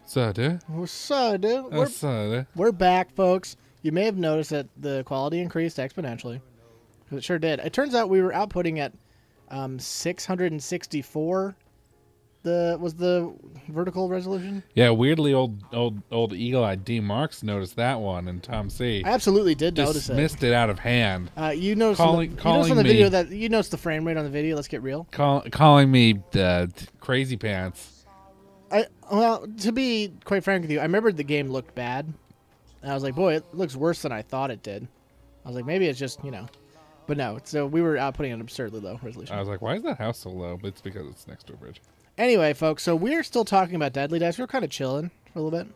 So, dude. So, dude, we're back, folks. You may have noticed that the quality increased exponentially. It sure did. It turns out we were outputting at 664. Was the vertical resolution? Yeah, weirdly, old eagle-eyed D Marks noticed that one, and Tom C. I absolutely did notice it. Dismissed it out of hand. You noticed on the video that you noticed the frame rate on the video. Let's get real. Calling me crazy pants. Well, to be quite frank with you, I remembered the game looked bad. And I was like, boy, it looks worse than I thought it did. I was like, maybe it's just, But no, so we were outputting an absurdly low resolution. I was like, why is that house so low? But it's because it's next to a bridge. Anyway, folks, so we're still talking about Deadly Dice. We're kind of chilling for a little bit.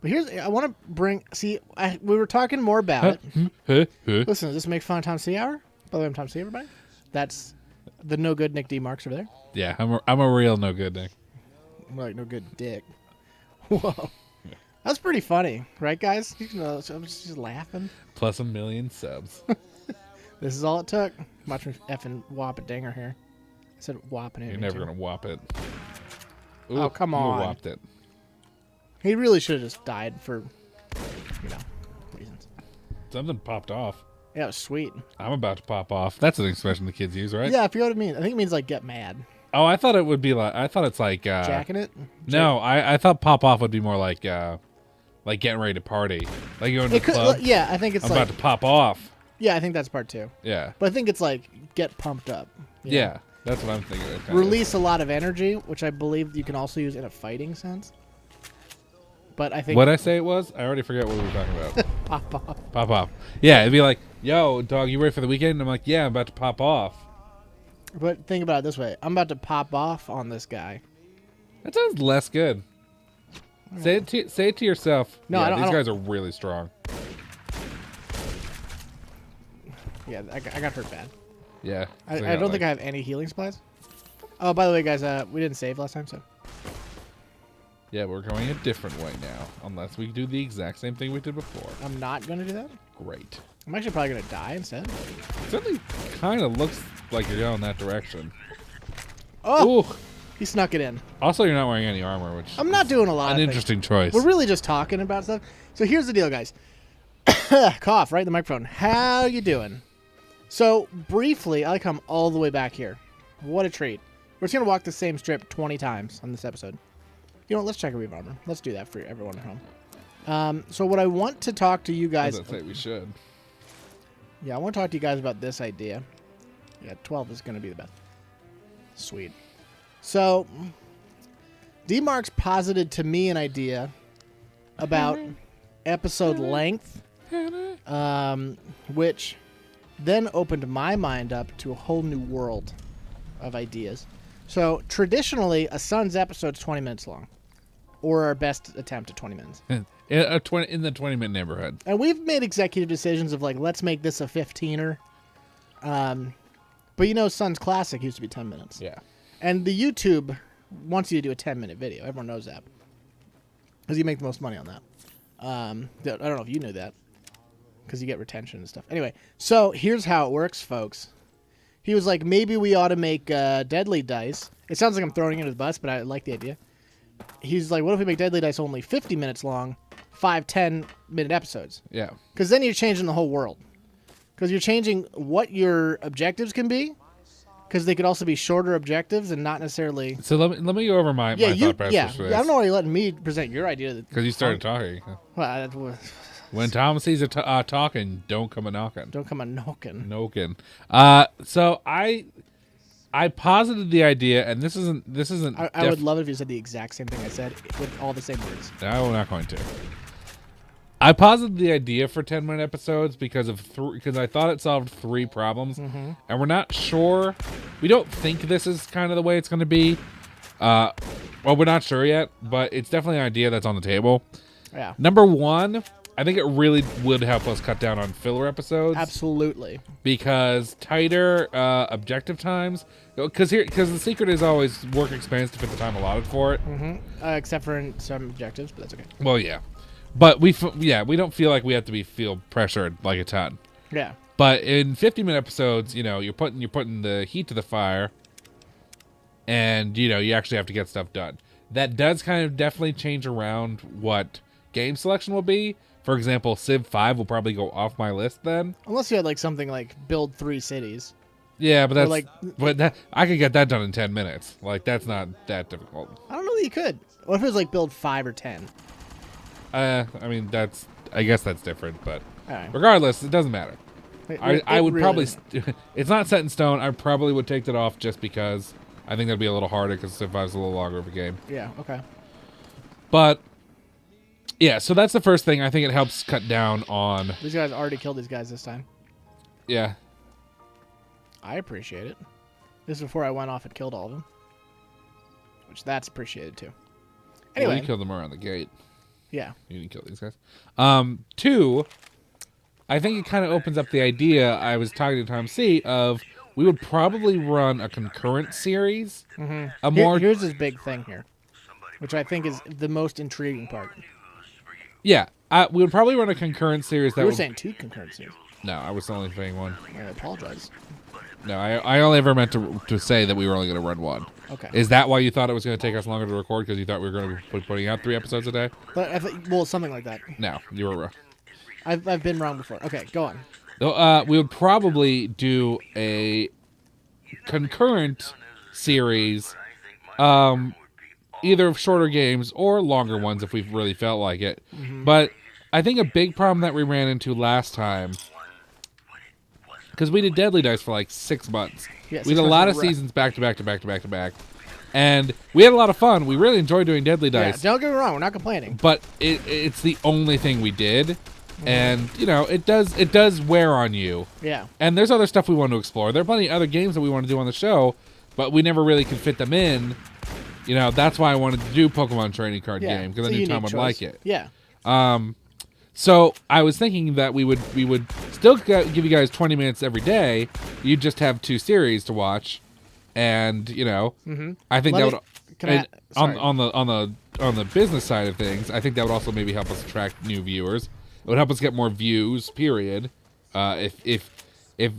But I want to we were talking more about it. Listen, does this make fun of Tom C. Hour? By the way, I'm Tom C., everybody. That's the no good Nick D. Marks over there. Yeah, I'm a real no good Nick. Like no good dick. Whoa. That's pretty funny, right, guys? I'm just laughing. Plus 1 million subs. This is all it took. Watch me effing whop a dinger here. I said whopping it. You're never going to whop it. Ooh, oh, come on. You whopped it. He really should have just died for, reasons. Something popped off. Yeah, it was sweet. I'm about to pop off. That's an expression the kids use, right? Yeah, I forget what it means. I think it means, like, get mad. Oh, I thought it would be like, I thought it's like... jacking it? No, I thought pop off would be more like getting ready to party. Like going to the club. Yeah, I think it's I'm about to pop off. Yeah, I think that's part 2. Yeah. But I think it's like, get pumped up. Yeah, that's what I'm thinking. Release a lot of energy, which I believe you can also use in a fighting sense. But I think... What'd I say it was? I already forget what we were talking about. Pop off. Pop off. Yeah, it'd be like, yo, dog, you ready for the weekend? And I'm like, yeah, I'm about to pop off. But think about it this way. I'm about to pop off on this guy. That sounds less good. Say it to yourself. No, yeah, I don't. These guys are really strong. Yeah, I got hurt bad. Yeah. I don't think I have any healing supplies. Oh, by the way, guys, we didn't save last time, so. Yeah, we're going a different way now. Unless we do the exact same thing we did before. I'm not going to do that? Great. I'm actually probably going to die instead. It certainly kind of looks like you're going that direction. Oh! Ooh. He snuck it in. Also, you're not wearing any armor, which I'm not doing a lot of things. Interesting choice. We're really just talking about stuff. So here's the deal, guys. Cough, right in the microphone. How you doing? So, briefly, I come all the way back here. What a treat. We're just going to walk the same strip 20 times on this episode. You know what? Let's check our Reave armor. Let's do that for everyone at home. So what I want to talk to you guys... I say we should. Yeah, I want to talk to you guys about this idea. Yeah, 12 is going to be the best. Sweet. So, D-Marks posited to me an idea about episode length, which then opened my mind up to a whole new world of ideas. So, traditionally, a Sun's episode is 20 minutes long, or our best attempt at 20 minutes. In the 20-minute neighborhood. And we've made executive decisions of, like, let's make this a 15er. But, Sun's Classic used to be 10 minutes. Yeah. And the YouTube wants you to do a 10-minute video. Everyone knows that. Because you make the most money on that. I don't know if you knew that. Because you get retention and stuff. Anyway, so here's how it works, folks. He was like, maybe we ought to make Deadly Dice. It sounds like I'm throwing it under the bus, but I like the idea. He's like, what if we make Deadly Dice only 50 minutes long, 5, 10-minute episodes? Yeah. Because then you're changing the whole world. Because you're changing what your objectives can be. Because they could also be shorter objectives and not necessarily... So let me go over my thought process for this. I don't know why you're letting me present your idea. Because you started talking. Well, when Tom sees a talking, don't come a knocking. Don't come a knocking. Knocking. So I posited the idea, and this isn't. I would love it if you said the exact same thing I said with all the same words. No, we're not going to. I posited the idea for 10-minute episodes because I thought it solved 3 problems, and we're not sure. We don't think this is kind of the way it's going to be. Well, we're not sure yet, but it's definitely an idea that's on the table. Yeah. Number 1, I think it really would help us cut down on filler episodes. Absolutely. Because tighter objective times. Because the secret is always work expands to fit the time allotted for it. Except for in some objectives, but that's okay. Well, yeah. But we don't feel like we have to feel pressured like a ton. Yeah. But in 50-minute episodes, you're putting the heat to the fire, and you actually have to get stuff done. that does kind of definitely change around what game selection will be. For example, Civ 5 will probably go off my list then. Unless you had like something like build 3 cities. Yeah, but Or, I could get that done in 10 minutes. Like, that's not that difficult. I don't know that you could. What if it was like build 5 or 10? I mean, I guess that's different, but All right. regardless, it doesn't matter. I would really probably, doesn't. it's not set in stone. I probably would take that off just because I think that'd be a little harder because Civ 5 is a little longer of a game. Yeah. Okay. But yeah, so that's the first thing. I think it helps cut down on. These guys already killed these guys this time. Yeah. I appreciate it. This is before I went off and killed all of them, which that's appreciated too. Anyway, Well, you killed them around the gate. yeah. You didn't kill these guys. Two, I think it kind of opens up the idea. I was talking to Tom C of we would probably run a concurrent series. Mm-hmm. A more Here's this big thing here, which I think is the most intriguing part. yeah. We would probably run a concurrent series that You were would, saying 2 concurrencies. no, I was only saying one. I apologize. No, I only ever meant to say that we were only going to run one. Okay. Is that why you thought it was going to take us longer to record because you thought we were going to be putting out 3 episodes a day? But well, something like that. No, you were wrong. I've been wrong before. Okay, go on. We would probably do a concurrent series, either of shorter games or longer ones if we really felt like it. Mm-hmm. But I think a big problem that we ran into last time, because we did Deadly Dice for like 6 months. Yeah, We 6 did a months lot in of a row. seasons back to back to back to back to back. And we had a lot of fun. We really enjoyed doing Deadly Yeah, Dice. don't get me wrong. We're not complaining. But it's the only thing we did. And, you know, it does wear on you. Yeah. And there's other stuff we want to explore. There are plenty of other games that we want to do on the show, but we never really could fit them in. You know, that's why I wanted to do Pokemon Trading Card Yeah. Game, because I It's a knew Tom unique would like choice. it. Yeah. So I was thinking that we would still give you guys 20 minutes every day. You'd just have 2 series to watch, and you know, I think Let that me- would. can I- and sorry. on the business side of things, I think that would also maybe help us attract new viewers. It would help us get more views. Period. If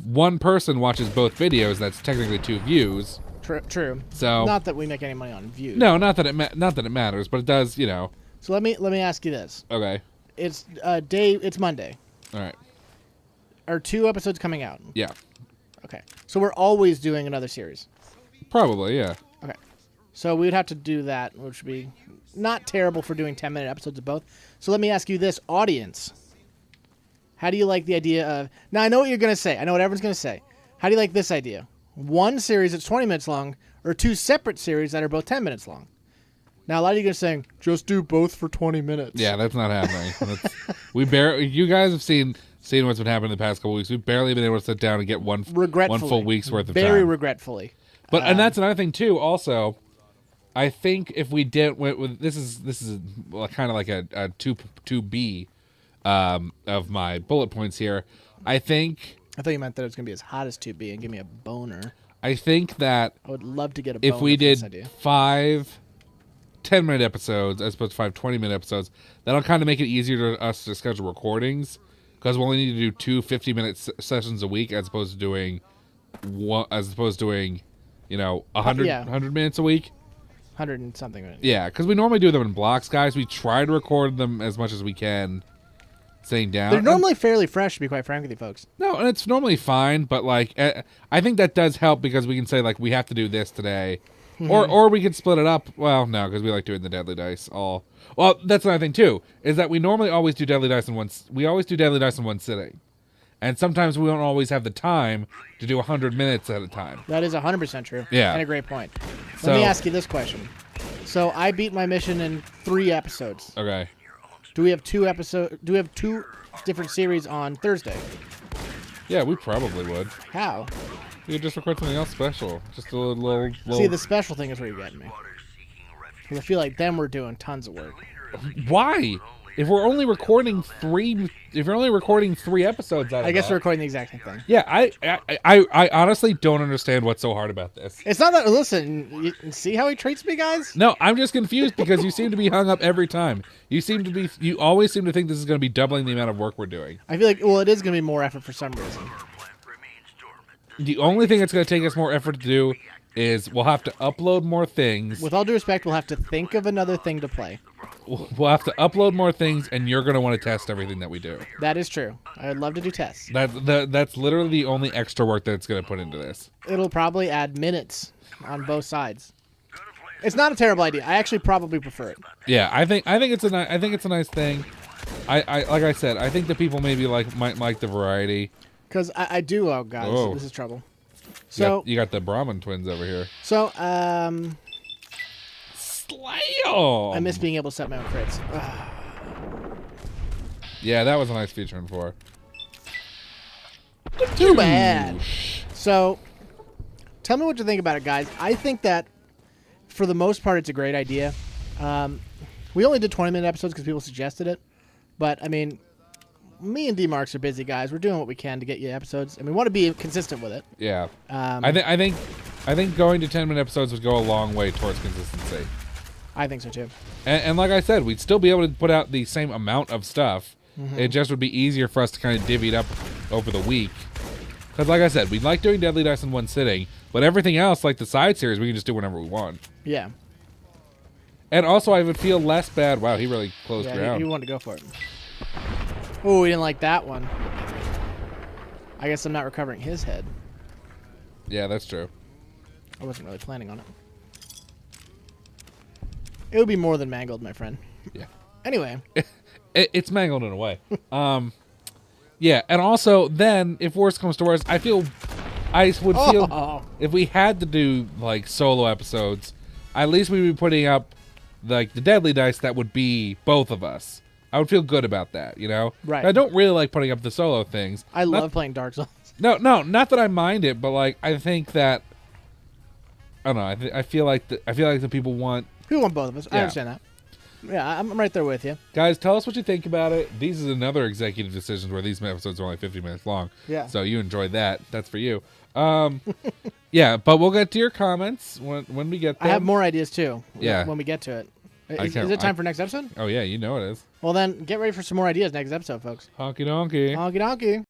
one person watches both videos, that's technically 2 views. True. So Not that we make any money on views. no, not that it matters, but it does. You know. So let me ask you this. Okay. It's It's Monday. All right. Are 2 episodes coming out? Yeah. Okay. So we're always doing another series. Probably. Yeah. Okay. So we would have to do that, which would be not terrible for doing 10-minute episodes of both. So let me ask you this, audience. How do you like the idea of... Now, I know what you're going to say. I know what everyone's going to say. How do you like this idea? 1 series that's 20 minutes long, or 2 separate series that are both 10 minutes long? Now, a lot of you are going to say, just do both for 20 minutes. Yeah, that's not happening. You guys have seen what's been happening the past couple weeks. We've barely been able to sit down and get one full week's worth of time. Very regretfully. But and that's another thing too. Also, I think if we did with this is kind of like a 2B of my bullet points here. I think you meant that it was going to be as hot as 2B and give me a boner. I think that I would love to get a boner if we for this did idea. 5 10-minute episodes as opposed to 5 20-minute episodes, that'll kind of make it easier to us to schedule recordings because we'll only need to do 2 50-minute sessions a week as opposed to doing 100 Yeah. 100 minutes a week. 100 and something minutes. Yeah, because we normally do them in blocks, guys. We try to record them as much as we can, sitting down. They're normally fairly fresh, to be quite frank with you folks. No, and it's normally fine, but like I think that does help because we can say like we have to do this today, or we could split it up. Well, no, because we like doing the Deadly Dice all. Well, that's another thing too is that we normally always do Deadly Dice in one. We always do Deadly Dice in one sitting, and sometimes we don't always have the time to do 100 minutes at a time. That is 100% true. Yeah. And a great point. So- Let me ask you this question. So I beat my mission in 3 episodes. Okay. Do we have 2 different series on Thursday? Yeah, we probably would. How? We could just record something else special. Just a little. See, the special thing is where you're getting me. 'Cause I feel like then we're doing tons of work. Why? If we're only recording 3 episodes out of I guess that- we're recording the exact same thing. Yeah, I honestly don't understand what's so hard about this. It's not that. Listen, you see how he treats me, guys? No, I'm just confused because you seem to be hung up every time. You always seem to think this is going to be doubling the amount of work we're doing. I feel like, well, it is going to be more effort for some reason. The only thing that's going to take us more effort to do is we'll have to upload more things. With all due respect, we'll have to think of another thing to play. We'll have to upload more things, and you're going to want to test everything that we do. That is true. I'd love to do tests. That's literally the only extra work that it's going to put into this. It'll probably add minutes on both sides. It's not a terrible idea. I actually probably prefer it. Yeah, I think it's a nice thing. I like I said, I think the people maybe might like the variety. Because I do. Oh god, Whoa. this is trouble. So You got the Brahmin twins over here. So Slay 'em! I miss being able to set my own crits. Yeah, that was a nice feature in 4. Too bad. So, tell me what you think about it, guys. I think that, for the most part, it's a great idea. We only did 20-minute episodes because people suggested it. But, I mean, me and D-Marks are busy guys. We're doing what we can to get you episodes, and we want to be consistent with it. Yeah. I think going to 10-minute episodes would go a long way towards consistency. I think so, too. And like I said, we'd still be able to put out the same amount of stuff. Mm-hmm. It just would be easier for us to kind of divvy it up over the week. Because like I said, we like doing Deadly Dice in one sitting, but everything else, like the side series, we can just do whenever we want. Yeah. And also, I would feel less bad. Wow, he really closed ground. He wanted to go for it. Oh, we didn't like that one. I guess I'm not recovering his head. Yeah, that's true. I wasn't really planning on it. It would be more than mangled, my friend. Yeah. Anyway. It's mangled in a way. Yeah, and also then, if worse comes to worse, I would feel if we had to do like solo episodes, at least we'd be putting up like the Deadly Dice that would be both of us. I would feel good about that, you know? Right. I don't really like putting up the solo things. I love playing Dark Souls. No, not that I mind it, but like I think that I don't know. I feel like the people want. We want both of us. I Yeah. understand that. Yeah, I'm right there with you. Guys, tell us what you think about it. These is another executive decisions where these episodes are only 50 minutes long. Yeah. So you enjoyed that. That's for you. Yeah, but we'll get to your comments when we get them. I have more ideas too. Yeah. When we get to it. Is can't- it time for next episode? Oh yeah, you know it is. Well then, get ready for some more ideas next episode, folks. Honky donkey. Honky donkey.